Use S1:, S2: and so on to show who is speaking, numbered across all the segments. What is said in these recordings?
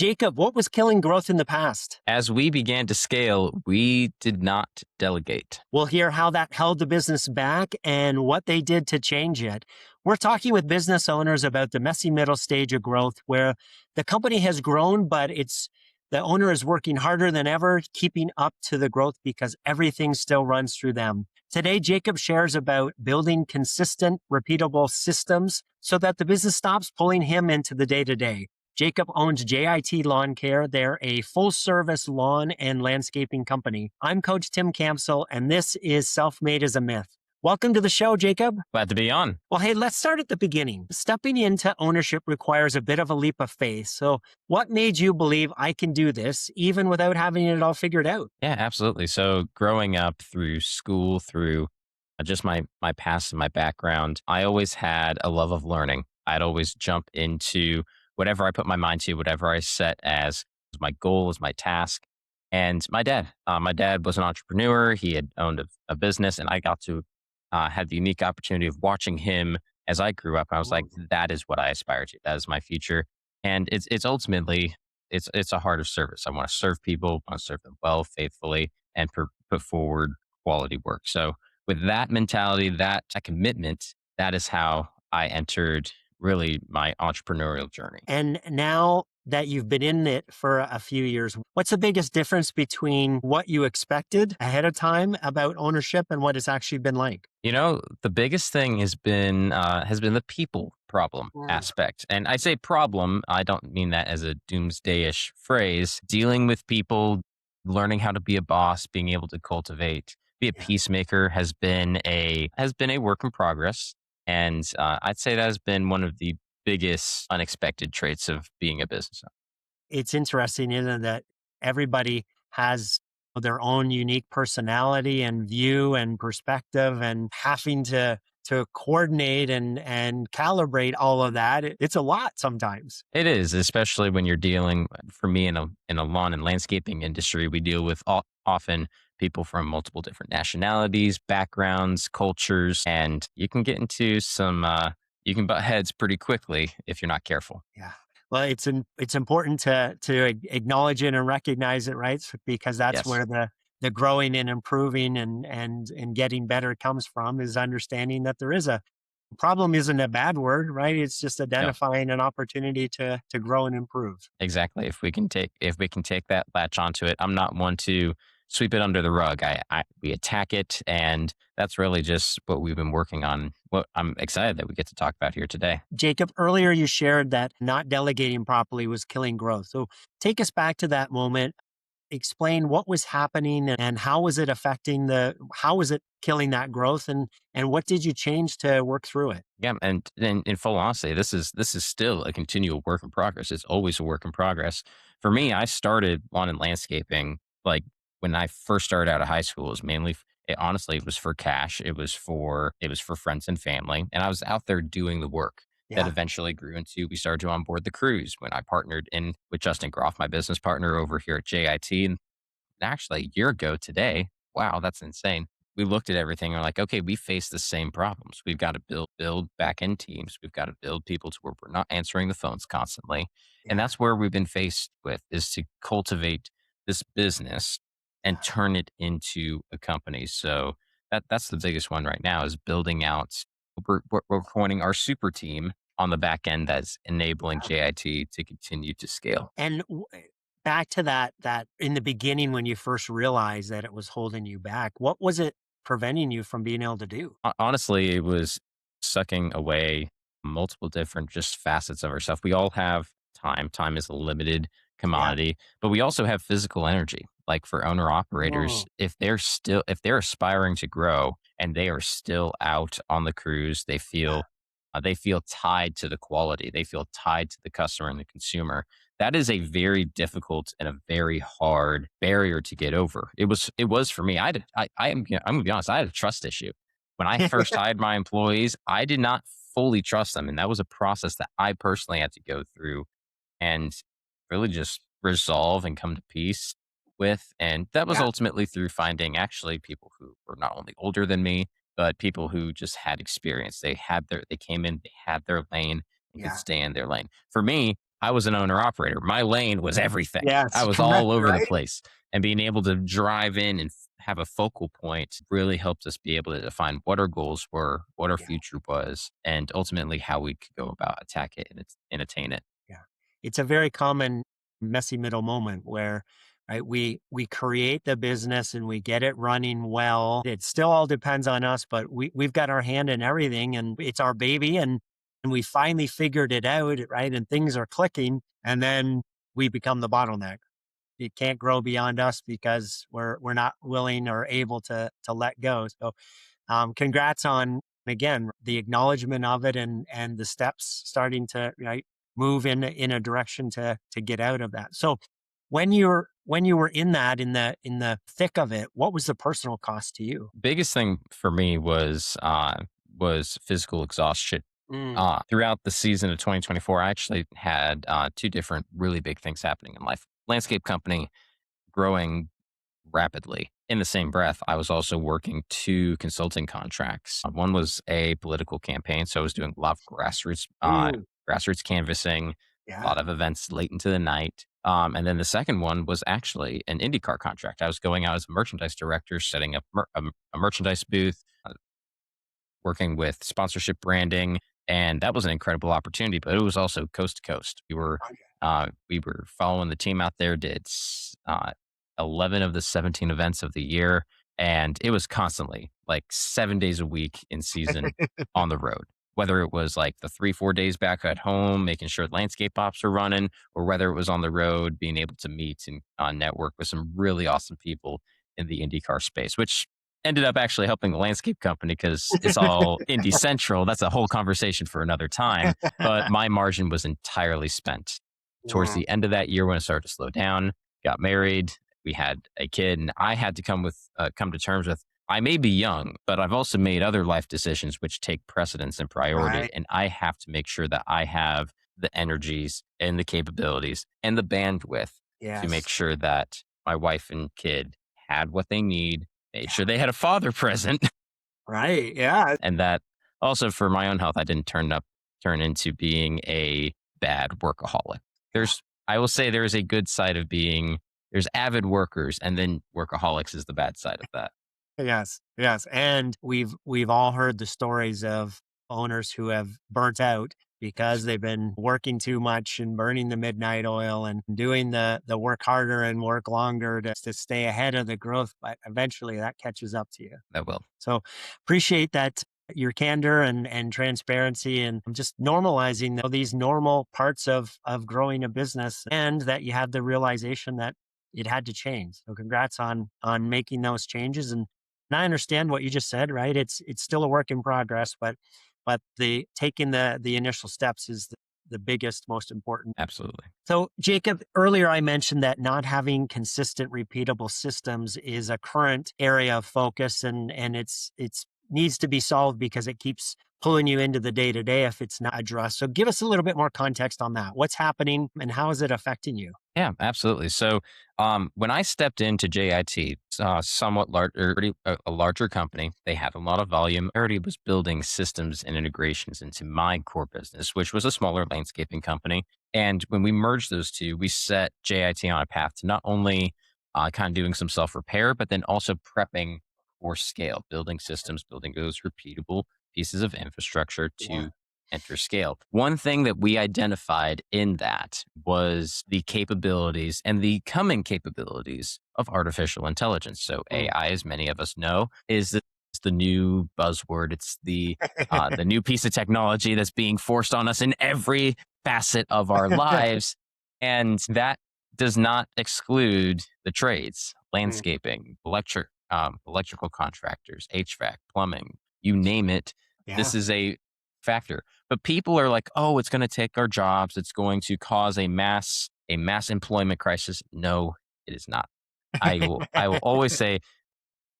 S1: Jacob, what was killing growth in the past?
S2: As we began to scale, we did not delegate.
S1: We'll hear how that held the business back and what they did to change it. We're talking with business owners about the messy middle stage of growth where the company has grown, but the owner is working harder than ever, keeping up to the growth because everything still runs through them. Today, Jacob shares about building consistent, repeatable systems so that the business stops pulling him into the day-to-day. Jacob owns JIT Lawn Care. They're a full-service lawn and landscaping company. I'm Coach Tim Campsall, and this is Self-Made as a Myth. Welcome to the show, Jacob.
S2: Glad to be on.
S1: Well, hey, let's start at the beginning. Stepping into ownership requires a bit of a leap of faith. So what made you believe I can do this even without having it all figured out?
S2: Yeah, absolutely. So growing up through school, through just my past and my background, I always had a love of learning. I'd always jump into whatever I put my mind to, whatever I set as my goal, as my task. And my dad was an entrepreneur. He had owned a business, and I got to had the unique opportunity of watching him as I grew up. I was like, that is what I aspire to. That is my future. And it's ultimately, it's a heart of service. I want to serve people, I want to serve them well, faithfully, and put forward quality work. So with that mentality, that commitment, that is how I entered really my entrepreneurial journey.
S1: And now that you've been in it for a few years, what's the biggest difference between what you expected ahead of time about ownership and what it's actually been like?
S2: The biggest thing has been the people problem aspect. And I say problem, I don't mean that as a doomsday-ish phrase. Dealing with people, learning how to be a boss, being able to cultivate, be a peacemaker has been a work in progress. And I'd say that has been one of the biggest unexpected traits of being a business owner.
S1: It's interesting, isn't it, that everybody has their own unique personality and view and perspective, and having to coordinate and calibrate all of that. It's a lot sometimes.
S2: It is, especially when you're dealing, for me, in a lawn and landscaping industry, we deal with often people from multiple different nationalities, backgrounds, cultures, and you can get into you can butt heads pretty quickly if you're not careful.
S1: Yeah. Well, it's important to acknowledge it and recognize it, right? Because that's
S2: Yes.
S1: where the growing and improving and getting better comes from, is understanding that there is a problem. Isn't a bad word, right? It's just
S2: No,
S1: identifying an opportunity to grow and improve.
S2: exactly. If we can take that latch onto it, I'm not one to sweep it under the rug. We attack it, and that's really just what we've been working on. What I'm excited that we get to talk about here today.
S1: Jacob, earlier you shared that not delegating properly was killing growth. So take us back to that moment. Explain what was happening and how was it how was it killing that growth, and what did you change to work through it?
S2: Yeah, and in full honesty, this is still a continual work in progress. It's always a work in progress. For me, I started lawn and landscaping like when I first started out of high school. It was mainly, honestly, it was for cash. It was for friends and family, and I was out there doing the work. That
S1: Yeah.
S2: eventually grew into, we started to onboard the crews when I partnered in with Justin Groff, my business partner over here at JIT. And actually, a year ago today, wow, that's insane. We looked at everything and we're like, okay, we face the same problems. We've got to build back end teams. We've got to build people to where we're not answering the phones constantly. And
S1: Yeah.
S2: that's where we've been faced with, is to cultivate this business and turn it into a company. So that's the biggest one right now, is building out. We're pointing our super team on the back end that's enabling JIT to continue to scale.
S1: And back to that in the beginning when you first realized that it was holding you back, what was it preventing you from being able to do?
S2: Honestly, it was sucking away multiple different just facets of ourselves. We all have time. Time is a limited
S1: Yeah.
S2: commodity, but we also have physical energy. Like for owner operators,
S1: Oh,
S2: if they're aspiring to grow and they are still out on the cruise, they feel tied to the quality. They feel tied to the customer and the consumer. That is a very difficult and a very hard barrier to get over. It was for me. I'm gonna be honest. I had a trust issue when I first hired my employees. I did not fully trust them, and that was a process that I personally had to go through and really just resolve and come to peace with. And that was
S1: yeah.
S2: ultimately through finding actually people who were not only older than me, but people who just had experience. They came in, they had their lane and could
S1: Yeah.
S2: stay in their lane. For me, I was an owner operator. My lane was everything. I
S1: Yes,
S2: was
S1: correct,
S2: all over the
S1: right?
S2: place. And being able to drive in and have a focal point really helped us be able to define what our goals were, what our
S1: Yeah,
S2: future was, and ultimately how we could go about attack it and attain it.
S1: yeah. It's a very common messy middle moment where, right, we create the business and we get it running well. It still all depends on us, but we've got our hand in everything and it's our baby and we finally figured it out, right? And things are clicking and then we become the bottleneck. It can't grow beyond us because we're not willing or able to let go. So congrats on again the acknowledgement of it and the steps starting to right move in a direction to get out of that. So when you were in that in the thick of it, what was the personal cost to you?
S2: Biggest thing for me was physical exhaustion.
S1: Mm,
S2: Throughout the season of 2024, I actually had two different really big things happening in life. Landscape company growing rapidly. In the same breath, I was also working two consulting contracts. One was a political campaign, so I was doing a lot of
S1: mm,
S2: grassroots canvassing, a
S1: yeah.
S2: lot of events late into the night. And then the second one was actually an IndyCar contract. I was going out as a merchandise director, setting up a merchandise booth, working with sponsorship branding, and that was an incredible opportunity. But it was also coast to coast. We were following the team out there. 11 of the 17 events of the year, and it was constantly like 7 days a week in season on the road. Whether it was like the 3 4 days back at home, making sure landscape ops were running, or whether it was on the road, being able to meet and network with some really awesome people in the IndyCar space, which ended up actually helping the landscape company because it's all Indy Central. That's a whole conversation for another time. But my margin was entirely spent towards
S1: Yeah,
S2: the end of that year when it started to slow down. Got married, we had a kid, and I had to come to terms with I may be young, but I've also made other life decisions which take precedence and priority,
S1: right.
S2: and I have to make sure that I have the energies and the capabilities and the bandwidth to make
S1: Yes.
S2: sure that my wife and kid had what they need, made
S1: Yeah.
S2: sure they had a father present,
S1: Right. Yeah.
S2: and that also for my own health, I didn't turn into being a bad workaholic.
S1: Yeah.
S2: I will say there is a good side of being there's avid workers and then workaholics is the bad side of that.
S1: Yes, yes, and we've all heard the stories of owners who have burnt out because they've been working too much and burning the midnight oil and doing the work harder and work longer to stay ahead of the growth, but eventually that catches up to you.
S2: That will.
S1: So appreciate that your candor and transparency and just normalizing these normal parts of growing a business and that you had the realization that it had to change. So congrats on making those changes and I understand what you just said, right? It's still a work in progress, but the taking the initial steps is the biggest, most important.
S2: Absolutely.
S1: So, Jacob, earlier I mentioned that not having consistent, repeatable systems is a current area of focus, and it's needs to be solved because it keeps pulling you into the day to day if it's not addressed. So, give us a little bit more context on that. What's happening, and how is it affecting you?
S2: Yeah, absolutely. So, when I stepped into JIT, somewhat larger, a larger company, they had a lot of volume. I already was building systems and integrations into my core business, which was a smaller landscaping company. And when we merged those two, we set JIT on a path to not only kind of doing some self repair, but then also prepping for scale, building systems, building those repeatable pieces of infrastructure
S1: Yeah.
S2: to enter scale. One thing that we identified in that was the capabilities and the coming capabilities of artificial intelligence. So
S1: Mm.
S2: AI, as many of us know, is the new buzzword. It's the new piece of technology that's being forced on us in every facet of our lives, and that does not exclude the trades,
S1: Mm.
S2: landscaping, electrical contractors, HVAC, plumbing, you name it.
S1: Yeah.
S2: This is a factor. But people are like, "Oh, it's gonna take our jobs. It's going to cause a mass employment crisis." No, it is not. I will always say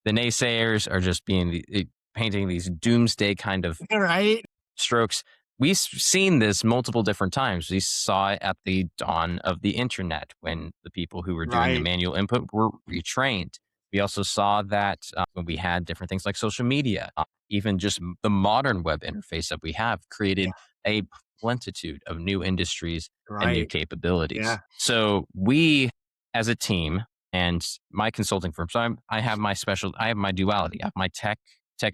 S2: the naysayers are just painting these doomsday kind of
S1: Right.
S2: strokes. We've seen this multiple different times. We saw it at the dawn of the internet when the people who were doing the
S1: Right.
S2: manual input were retrained. We also saw that when we had different things like social media, even just the modern web interface that we have created a plenitude of new industries and new
S1: Right.
S2: capabilities.
S1: Yeah.
S2: So we, as a team, and my consulting firm. So I have my duality. I have my tech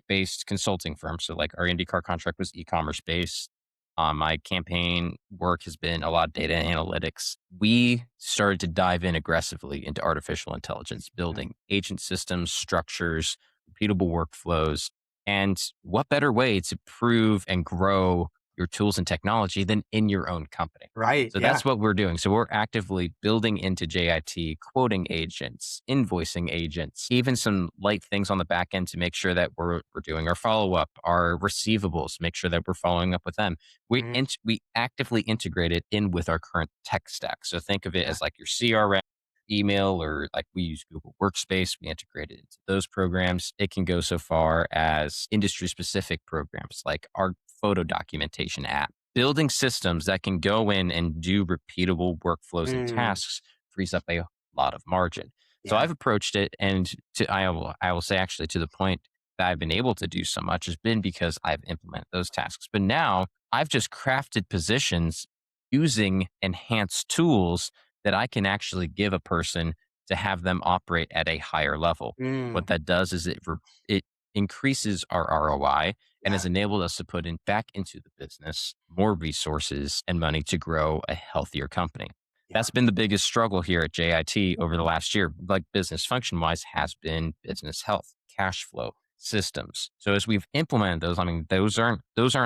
S2: based consulting firm. So like our IndyCar contract was e-commerce based. My campaign work has been a lot of data analytics. We started to dive in aggressively into artificial intelligence,
S1: Yeah.
S2: building agent systems, structures, repeatable workflows. And what better way to prove and grow your tools and technology than in your own company?
S1: Right.
S2: So
S1: Yeah.
S2: that's what we're doing. So we're actively building into JIT quoting agents, invoicing agents, even some light things on the back end to make sure that we're doing our follow up, our receivables, make sure that we're following up with them.
S1: Mhm.
S2: We actively integrate it in with our current tech stack. So think of it
S1: Yeah.
S2: as like your CRM, email, or like we use Google Workspace. We integrate it into those programs. It can go so far as industry specific programs like our photo documentation app. Building systems that can go in and do repeatable workflows and
S1: Mm.
S2: tasks frees up a lot of margin. So
S1: Yeah.
S2: I've approached it, and I will say actually to the point that I've been able to do so much has been because I've implemented those tasks. But now I've just crafted positions using enhanced tools that I can actually give a person to have them operate at a higher level.
S1: Mm.
S2: What that does is it increases our ROI and
S1: Yeah.
S2: has enabled us to put in back into the business more resources and money to grow a healthier company.
S1: Yeah.
S2: That's been the biggest struggle here at JIT over the last year, like business function wise, has been business health, cash flow, systems. So as we've implemented those, I mean, those aren't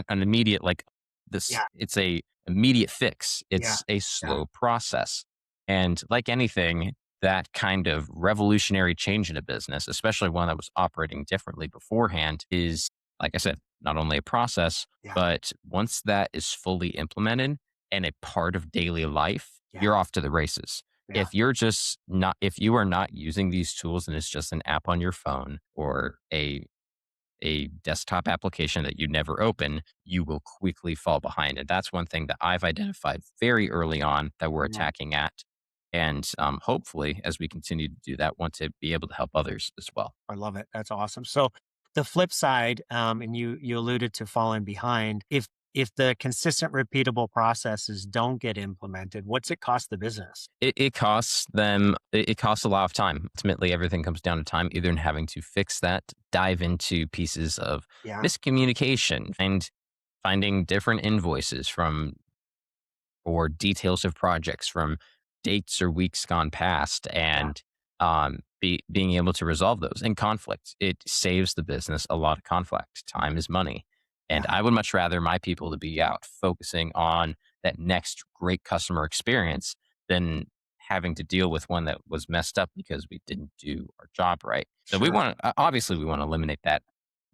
S2: an immediate like this.
S1: Yeah.
S2: It's a immediate fix.
S1: Yeah.
S2: It's a
S1: Yeah.
S2: slow process, and like anything, that kind of revolutionary change in a business, especially one that was operating differently beforehand, is like I said, not only a process,
S1: Yeah.
S2: but once that is fully implemented and a part of daily life,
S1: Yeah.
S2: you're off to the races.
S1: Yeah.
S2: If you are not using these tools and it's just an app on your phone or a desktop application that you never open, you will quickly fall behind. And that's one thing that I've identified very early on that we're
S1: Yeah.
S2: attacking at. And hopefully, as we continue to do that, want to be able to help others as well.
S1: I love it. That's awesome. So the flip side, and you alluded to falling behind. If the consistent, repeatable processes don't get implemented, what's it cost the business?
S2: It costs them, it costs a lot of time. Ultimately, everything comes down to time, either in having to fix that, dive into pieces of
S1: Yeah.
S2: miscommunication, and finding different invoices from or details of projects from dates or weeks gone past
S1: Yeah.
S2: and being able to resolve those and conflict. It saves the business a lot of conflict. Time is money. And
S1: Yeah.
S2: I would much rather my people to be out focusing on that next great customer experience than having to deal with one that was messed up because we didn't do our job right. So
S1: Sure.
S2: obviously we want to eliminate that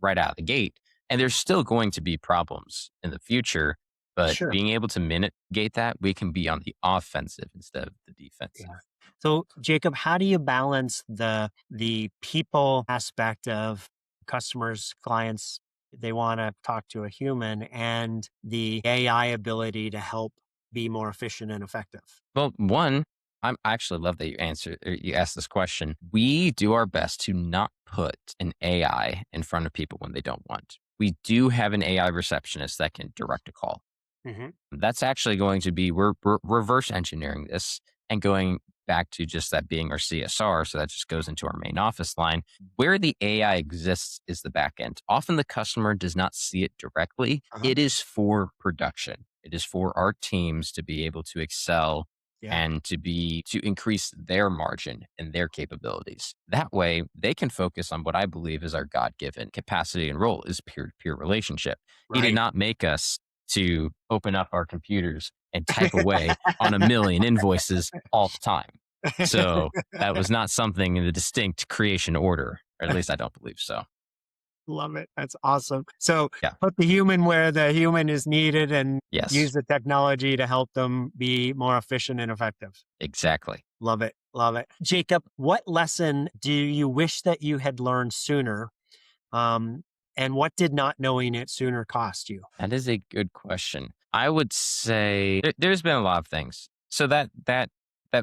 S2: right out of the gate. And there's still going to be problems in the future, but
S1: Sure.
S2: being able to mitigate that, we can be on the offensive instead of the defensive.
S1: Yeah. So, Jacob, how do you balance the people aspect of customers, clients? They want to talk to a human, and the AI ability to help be more efficient and effective.
S2: Well, one, I actually love that you asked this question. We do our best to not put an AI in front of people when they don't want. We do have an AI receptionist that can direct a call.
S1: Hmm.
S2: That's actually going to be, we're reverse engineering this and going back to just that being our CSR. So that just goes into our main office line. Where the AI exists is the back end. Often the customer does not see it directly.
S1: Uh-huh.
S2: It is for production. It is for our teams to be able to excel
S1: Yeah.
S2: and to increase their margin and their capabilities. That way they can focus on what I believe is our God-given capacity and role is peer-to-peer relationship. He did
S1: Right.
S2: not make us to open up our computers and type away on a million invoices all the time. So that was not something in the distinct creation order, or at least I don't believe so.
S1: Love it. That's awesome. So
S2: Yeah.
S1: put the human where the human is needed and
S2: Yes,
S1: use the technology to help them be more efficient and effective.
S2: exactly.
S1: Love it. Love it. Jacob, what lesson do you wish that you had learned sooner? Um, and what did not knowing it sooner cost you?
S2: That is a good question. I would say there's been a lot of things. So that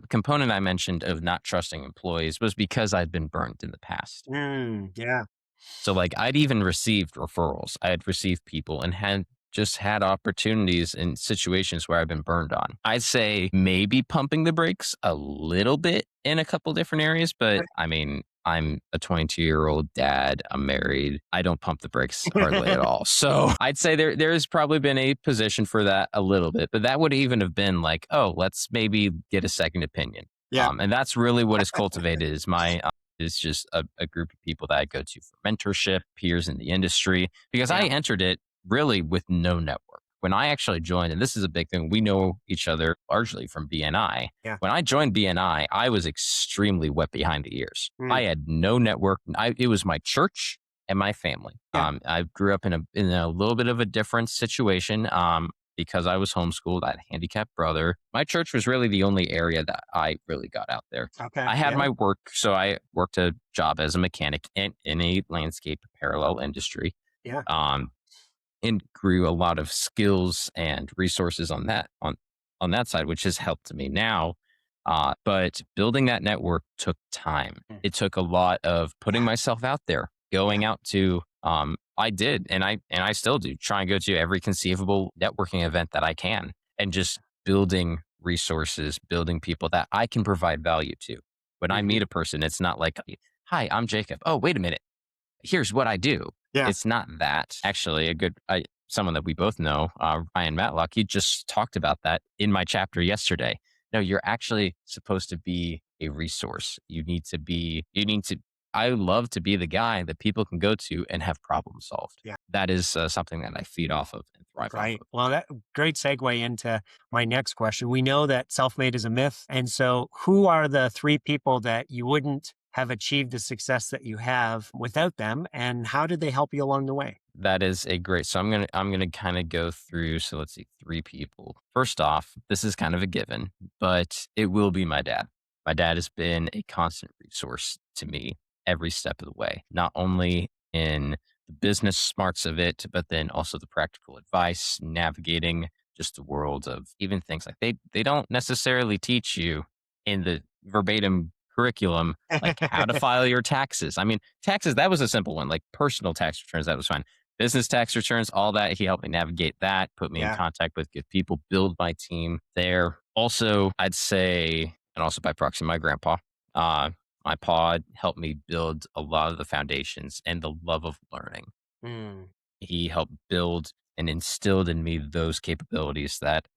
S2: component I mentioned of not trusting employees was because I'd been burned in the past.
S1: Mm, yeah.
S2: So like I'd even received referrals. I had received people and had just had opportunities in situations where I've been burned on. I'd say maybe pumping the brakes a little bit in a couple different areas, but I mean, I'm a 22-year-old dad. I'm married. I don't pump the brakes hardly at all. So I'd say there's probably been a position for that a little bit, but that would even have been like, oh, let's maybe get a second opinion.
S1: Yeah.
S2: And that's really what is cultivated is my is just a group of people that I go to for mentorship, peers in the industry, because I
S1: Yeah.
S2: entered it really with no network. When I actually joined, and this is a big thing, we know each other largely from BNI.
S1: Yeah.
S2: When I joined BNI, I was extremely wet behind the ears.
S1: Mm.
S2: I had no network. It was my church and my family.
S1: Yeah.
S2: I grew up in a little bit of a different situation. Because I was homeschooled, I had a handicapped brother. My church was really the only area that I really got out there.
S1: Okay.
S2: I had
S1: Yeah.
S2: my work, so I worked a job as a mechanic in a landscape parallel industry,
S1: Yeah.
S2: um, and grew a lot of skills and resources on that side, which has helped me now. But building that network took time.
S1: Mm.
S2: It took a lot of putting
S1: Yeah.
S2: myself out there, going
S1: Yeah.
S2: out to. I did, and I still do. Try and go to every conceivable networking event that I can, and just building resources, building people that I can provide value to. When I
S1: Mhm.
S2: meet a person, it's not like, "Hi, I'm Jacob. Oh, wait a minute. Here's what I do."
S1: Yeah.
S2: It's not that. Actually, someone that we both know, Ryan Matlock, he just talked about that in my chapter yesterday. No, you're actually supposed to be a resource. You need to, I love to be the guy that people can go to and have problems solved.
S1: Yeah.
S2: That is something that I feed off of and thrive off
S1: Right.
S2: of.
S1: Well, that great segue into my next question. We know that self-made is a myth. And so who are the three people that you wouldn't have achieved the success that you have without them? And how did they help you along the way?
S2: That is a great. So I'm gonna kind of go through. So let's see, three people. First off, this is kind of a given, but it will be my dad. My dad has been a constant resource to me every step of the way, not only in the business smarts of it, but then also the practical advice, navigating just the world of even things like they don't necessarily teach you in the verbatim curriculum like how to file your taxes. I mean, taxes, that was a simple one, like personal tax returns, that was fine. Business tax returns, all that. He helped me navigate that, put me in
S1: Yeah.
S2: contact with good people, build my team there. Also, I'd say, and also by proxy, my grandpa. Uh, my pod helped me build a lot of the foundations and the love of learning.
S1: Mm.
S2: He helped build and instilled in me those capabilities that,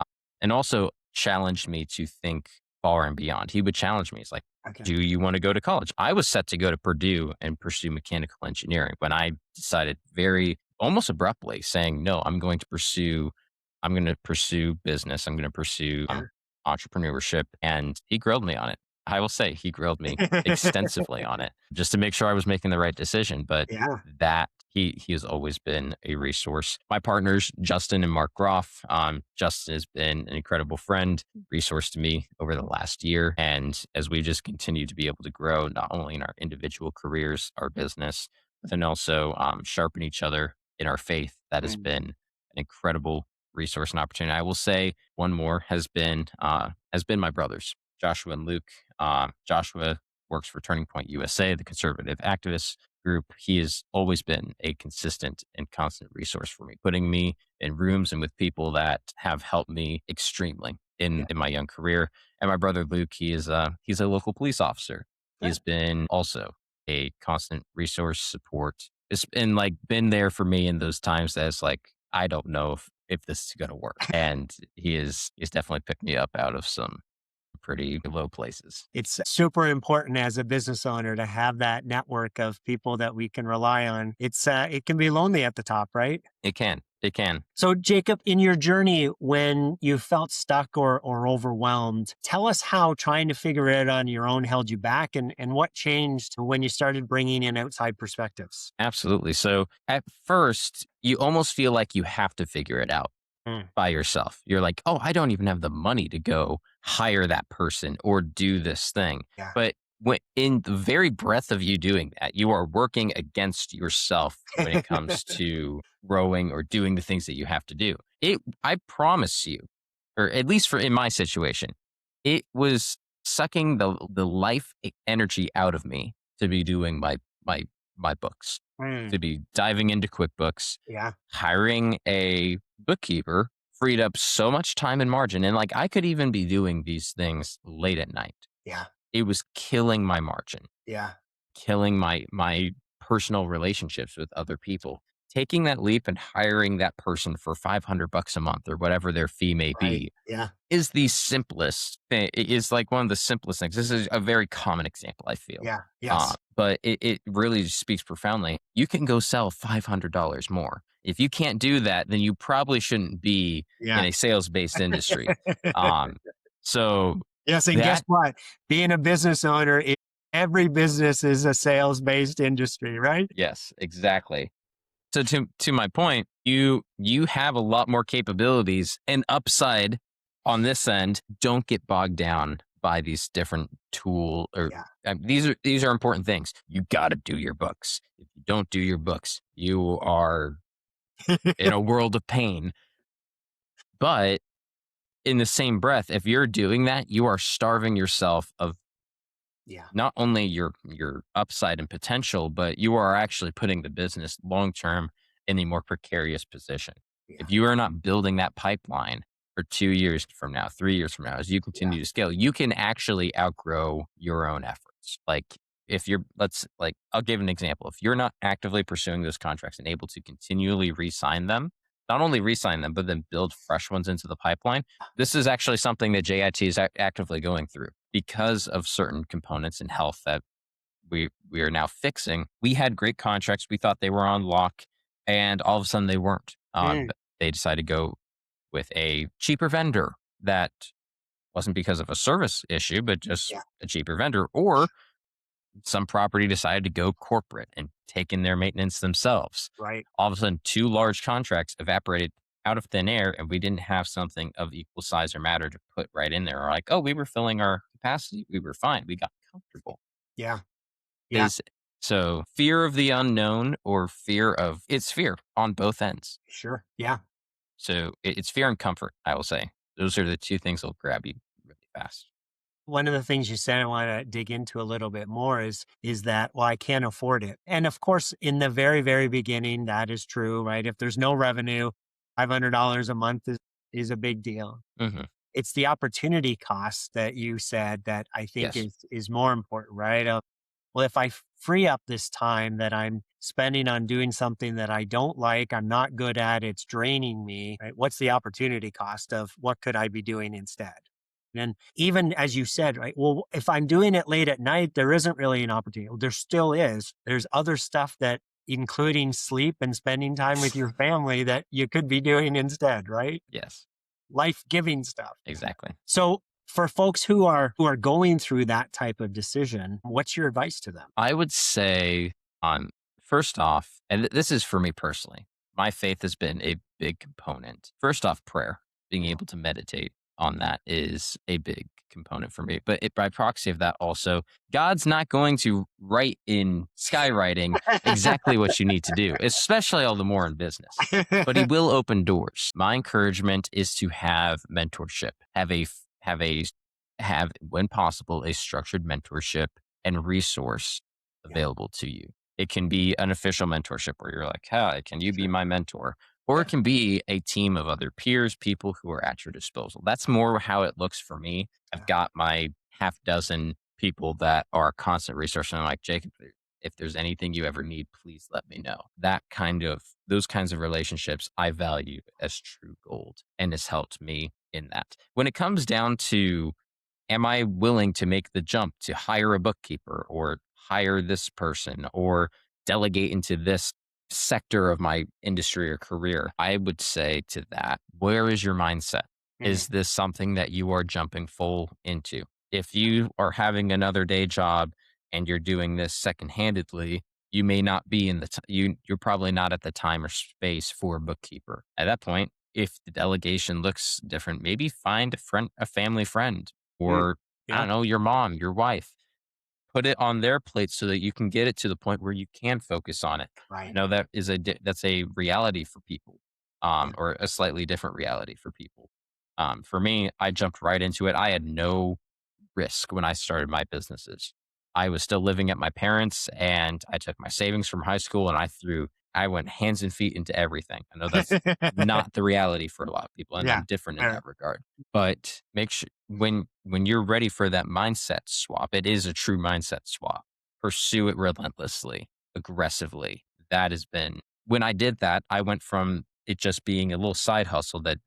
S2: and also challenged me to think far and beyond. He would challenge me. It's like,
S1: Okay.
S2: do you want to go to college? I was set to go to Purdue and pursue mechanical engineering when I decided very almost abruptly saying, no, I'm going to pursue business. I'm going to pursue
S1: Yeah.
S2: entrepreneurship. And he grilled me on it. I will say he grilled me extensively on it just to make sure I was making the right decision. But
S1: Yeah.
S2: that he has always been a resource. My partners, Justin and Mark Groff. Justin has been an incredible friend, resource to me over the last year. And as we just continue to be able to grow, not only in our individual careers, our business, but then also sharpen each other in our faith, that has
S1: Mm.
S2: been an incredible resource and opportunity. I will say one more has been my brothers, Joshua and Luke. Joshua works for Turning Point USA, the conservative activist group. He has always been a consistent and constant resource for me, putting me in rooms and with people that have helped me extremely
S1: Yeah.
S2: in my young career. And my brother Luke, he's a local police officer.
S1: Yeah.
S2: He's been also a constant resource support. It's been like been there for me in those times that it's like, I don't know if this is gonna work. And he's definitely picked me up out of some pretty low places.
S1: It's super important as a business owner to have that network of people that we can rely on. It can be lonely at the top, right?
S2: It can. It can.
S1: So, Jacob, in your journey when you felt stuck or overwhelmed, tell us how trying to figure it on your own held you back and what changed when you started bringing in outside perspectives.
S2: Absolutely. So at first, you almost feel like you have to figure it out
S1: Mm.
S2: by yourself. You're like, oh, I don't even have the money to go hire that person or do this thing.
S1: Yeah.
S2: But when in the very breath of you doing that, you are working against yourself when it comes to growing or doing the things that you have to do. I promise you, or at least for in my situation, it was sucking the life energy out of me to be doing my books, to
S1: Mm.
S2: be diving into QuickBooks.
S1: Yeah.
S2: Hiring a bookkeeper freed up so much time and margin. And like I could even be doing these things late at night.
S1: Yeah.
S2: It was killing my margin,
S1: Yeah.
S2: killing my personal relationships with other people. Taking that leap and hiring that person for $500 a month or whatever their fee may
S1: Right.
S2: be
S1: Yeah.
S2: is the simplest thing. It is like one of the simplest things. This is a very common example, I feel.
S1: Yeah. Yes.
S2: But it really speaks profoundly. You can go sell $500 more. If you can't do that, then you probably shouldn't be in
S1: Yeah.
S2: a sales based industry. Um, so
S1: Yes, and guess
S2: that,
S1: what? Being a business owner, every business is a sales-based industry, right?
S2: yes, exactly. So to my point, you have a lot more capabilities and upside on this end. Don't get bogged down by these different tool or
S1: Yeah.
S2: these are important things. You got to do your books. If you don't do your books, you are in a world of pain. But in the same breath, if you're doing that, you are starving yourself of
S1: Yeah.
S2: not only your upside and potential, but you are actually putting the business long term in a more precarious position.
S1: Yeah.
S2: If you are not building that pipeline for 2 years from now, 3 years from now, as you
S1: Yeah.
S2: continue to scale, you can actually outgrow your own efforts. Like if you're, let's like, I'll give an example. If you're not actively pursuing those contracts and able to continually re-sign them, not only re-sign them, but then build fresh ones into the pipeline, this is actually something that JIT is actively going through because of certain components in health that we are now fixing. We had great contracts. We thought they were on lock, and all of a sudden they weren't.
S1: Mm.
S2: They decided to go with a cheaper vendor that wasn't because of a service issue, but just
S1: Yeah.
S2: a cheaper vendor. Or some property decided to go corporate and take in their maintenance themselves.
S1: Right.
S2: All of a sudden, two large contracts evaporated out of thin air, and we didn't have something of equal size or matter to put right in there. Or like, oh, we were filling our capacity. We were fine. We got comfortable.
S1: Yeah. Yeah.
S2: Is so fear of the unknown or fear of it's fear on both ends.
S1: Sure. Yeah.
S2: So it's fear and comfort, I will say. Those are the two things that'll grab you really fast.
S1: One of the things you said I want to dig into a little bit more is that, well, I can't afford it. And of course, in the very, very beginning, that is true, right? If there's no revenue, $500 a month is a big deal.
S2: Hmm.
S1: It's the opportunity cost that you said that I think
S2: Yes.
S1: is more important, right? Well, if I free up this time that I'm spending on doing something that I don't like, I'm not good at, it's draining me, right? What's the opportunity cost of what could I be doing instead? And even as you said, right? Well, if I'm doing it late at night, there isn't really an opportunity. Well, there still is. There's other stuff that, including sleep and spending time with your family, that you could be doing instead, right?
S2: Yes.
S1: Life-giving stuff.
S2: Exactly.
S1: So for folks who are going through that type of decision, what's your advice to them?
S2: I would say, first off, and this is for me personally, my faith has been a big component. First off, prayer, being able to meditate on that is a big component for me. But by proxy of that, also, God's not going to write in skywriting exactly what you need to do, especially all the more in business. But He will open doors. My encouragement is to have mentorship, have a have when possible a structured mentorship and resource
S1: Yeah,
S2: available to you. It can be an official mentorship where you're like, "Hi, can you be
S1: sure.
S2: my mentor?" Or it
S1: Yeah,
S2: can be a team of other peers, people who are at your disposal. That's more how it looks for me. I've
S1: yeah,
S2: got my half dozen people that are a constant resource. And I'm like, Jacob, if there's anything you ever need, please let me know. Those kinds of relationships I value as true gold and has helped me in that. When it comes down to am I willing to make the jump to hire a bookkeeper or hire this person or delegate into this sector of my industry or career? I would say to that, where is your mindset?
S1: mhm,
S2: Is this something that you are jumping full into? If you are having another day job and you're doing this second-handedly, you may not be in you're probably not at the time or space for a bookkeeper. At that point, if the delegation looks different, maybe find a family friend
S1: mm,
S2: or I
S1: yeah,
S2: don't know, your mom, your wife, put it on their plate so that you can get it to the point where you can focus on it. I
S1: right,
S2: know that's a reality for people,
S1: yeah,
S2: or a slightly different reality for people. For me, I jumped right into it. I had no risk when I started my businesses. I was still living at my parents' and I took my savings from high school and I went hands and feet into everything. I know that's not the reality for a lot of people, and
S1: Yeah.
S2: I'm different in
S1: Fair.
S2: that regard. But make sure when you're ready for that mindset swap, it is a true mindset swap. Pursue it relentlessly, aggressively. That has been when I did that, I went from it just being a little side hustle that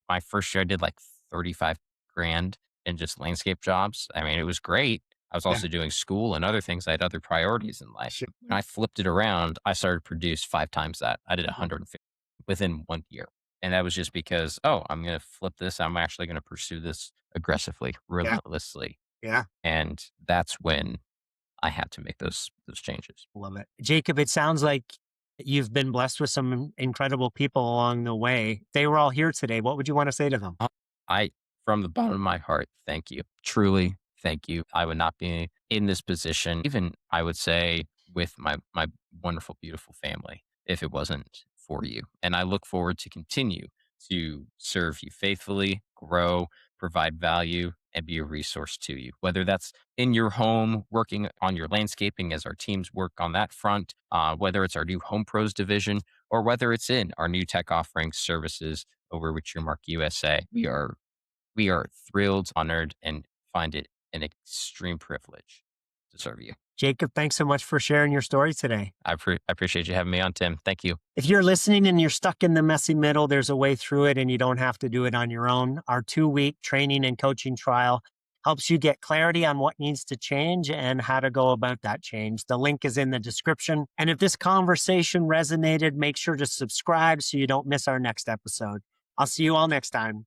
S2: my first year I did like 35 grand in just landscape jobs. I mean, it was great. I was
S1: Yeah.
S2: also doing school and other things. I had other priorities in life.
S1: Sure.
S2: When I flipped it around, I started to produce 5 times that. I did
S1: Mhm.
S2: 150 within 1 year. And that was just because, oh, I'm going to flip this. I'm actually going to pursue this aggressively,
S1: Yeah.
S2: relentlessly.
S1: Yeah.
S2: And that's when I had to make those changes.
S1: Love it. Jacob, it sounds like you've been blessed with some incredible people along the way. They were all here today. What would you want to say to them?
S2: Uh, I, from the bottom of my heart, thank you. Truly, thank you. I would not be in this position, even I would say with my wonderful, beautiful family, if it wasn't for you. And I look forward to continue to serve you faithfully, grow, provide value, and be a resource to you. Whether that's in your home, working on your landscaping as our teams work on that front, whether it's our new Home Pros division, or whether it's in our new tech offerings services over with Mark USA. We are thrilled, honored, and find it an extreme privilege to serve you.
S1: Jacob, thanks so much for sharing your story today.
S2: I appreciate you having me on, Tim. Thank you.
S1: If you're listening and you're stuck in the messy middle, there's a way through it and you don't have to do it on your own. Our 2-week training and coaching trial helps you get clarity on what needs to change and how to go about that change. The link is in the description. And if this conversation resonated, make sure to subscribe so you don't miss our next episode. I'll see you all next time.